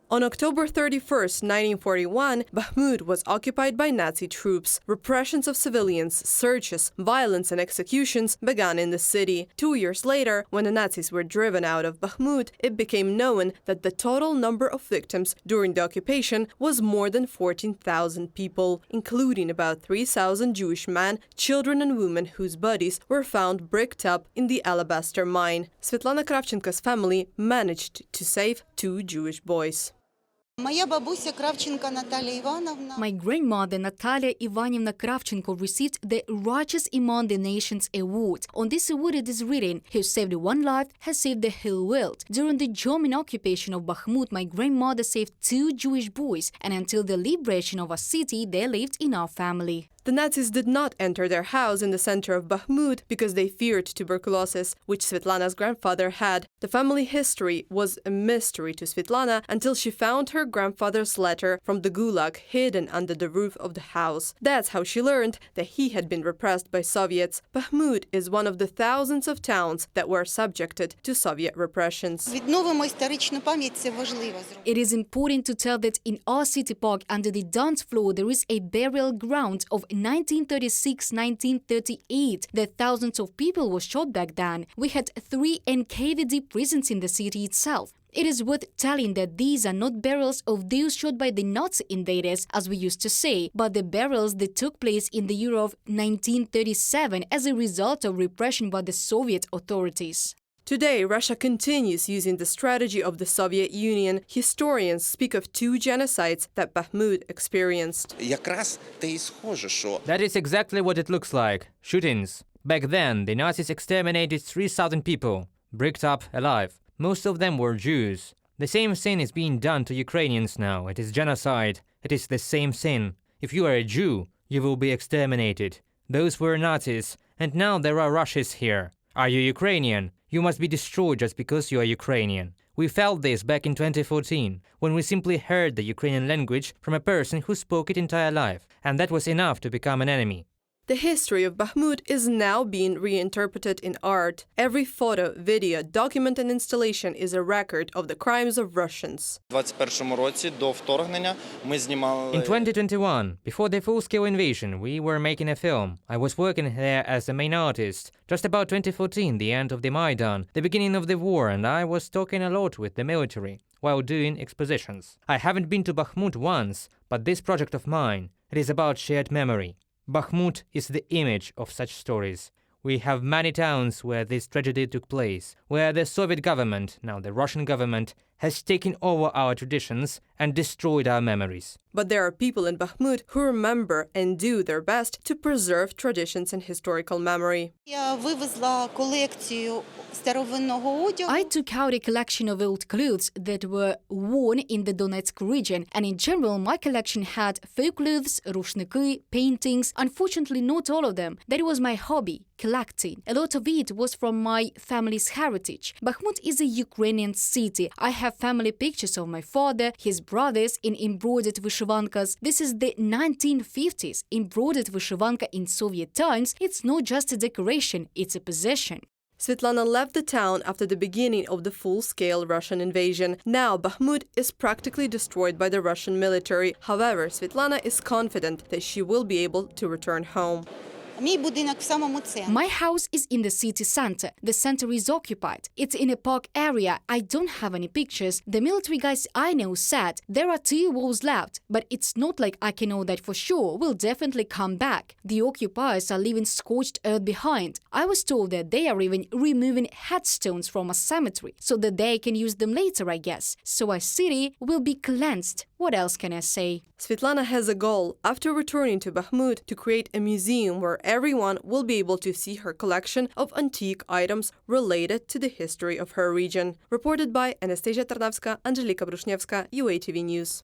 On October 31, 1941, Bakhmut was occupied by Nazi troops. Repressions of civilians, searches, violence and executions began in the city. 2 years later, when the Nazis were driven out of Bakhmut, it became known that the total number of victims during the occupation was more than 14,000 people, including about 3,000 Jewish men, children and women whose bodies were found bricked up in the alabaster mine. Svetlana Kravchenko's family managed to save 2 Jewish boys. My grandmother Natalia Ivanivna Kravchenko received the Righteous Among the Nations award. On this award it is written, "Who saved one life has saved the whole world." During the German occupation of Bakhmut, my grandmother saved 2 Jewish boys, and until the liberation of our city, they lived in our family. The Nazis did not enter their house in the center of Bakhmut because they feared tuberculosis, which Svetlana's grandfather had. The family history was a mystery to Svetlana until she found her grandfather's letter from the Gulag hidden under the roof of the house. That's how she learned that he had been repressed by Soviets. Bakhmut is one of the thousands of towns that were subjected to Soviet repressions. It is important to tell that in our city park under the dance floor there is a burial ground of 1936-1938. The thousands of people were shot back then. We had 3 NKVD prisons in the city itself. It is worth telling that these are not burials of those shot by the Nazi invaders, as we used to say, but the burials that took place in the year of 1937 as a result of repression by the Soviet authorities. Today, Russia continues using the strategy of the Soviet Union. Historians speak of 2 genocides that Bakhmut experienced. That is exactly what it looks like. Shootings. Back then, the Nazis exterminated 3,000 people, bricked up alive. Most of them were Jews. The same sin is being done to Ukrainians now. It is genocide. It is the same sin. If you are a Jew, you will be exterminated. Those were Nazis, and now there are Russians here. Are you Ukrainian? You must be destroyed just because you are Ukrainian. We felt this back in 2014, when we simply heard the Ukrainian language from a person who spoke it entire life, and that was enough to become an enemy. The history of Bakhmut is now being reinterpreted in art. Every photo, video, document and installation is a record of the crimes of Russians. In 2021, before the full-scale invasion, we were making a film. I was working there as a main artist. Just about 2014, the end of the Maidan, the beginning of the war, and I was talking a lot with the military while doing expositions. I haven't been to Bakhmut once, but this project of mine, it is about shared memory. Bakhmut is the image of such stories. We have many towns where this tragedy took place, where the Soviet government, now the Russian government, has taken over our traditions and destroyed our memories. But there are people in Bakhmut who remember and do their best to preserve traditions and historical memory. I took out a collection of old clothes that were worn in the Donetsk region, and in general my collection had folk clothes, rushniki, paintings, unfortunately not all of them. That was my hobby, collecting. A lot of it was from my family's heritage. Bakhmut is a Ukrainian city. I have family pictures of my father, his brothers in embroidered vyshivankas. This is the 1950s. Embroidered vyshivanka in Soviet times, it's not just a decoration, it's a possession. Svetlana left the town after the beginning of the full-scale Russian invasion. Now Bakhmut is practically destroyed by the Russian military. However, Svetlana is confident that she will be able to return home. My house is in the city center. The center is occupied. It's in a park area. I don't have any pictures. The military guys I know said there are 2 walls left, but it's not like I can know that for sure. We'll definitely come back. The occupiers are leaving scorched earth behind. I was told that they are even removing headstones from a cemetery so that they can use them later, I guess. So our city will be cleansed. What else can I say? Svetlana has a goal, after returning to Bakhmut, to create a museum where everyone will be able to see her collection of antique items related to the history of her region. Reported by Anastasia Tarnavska, Angelika Brushnevska, UATV News.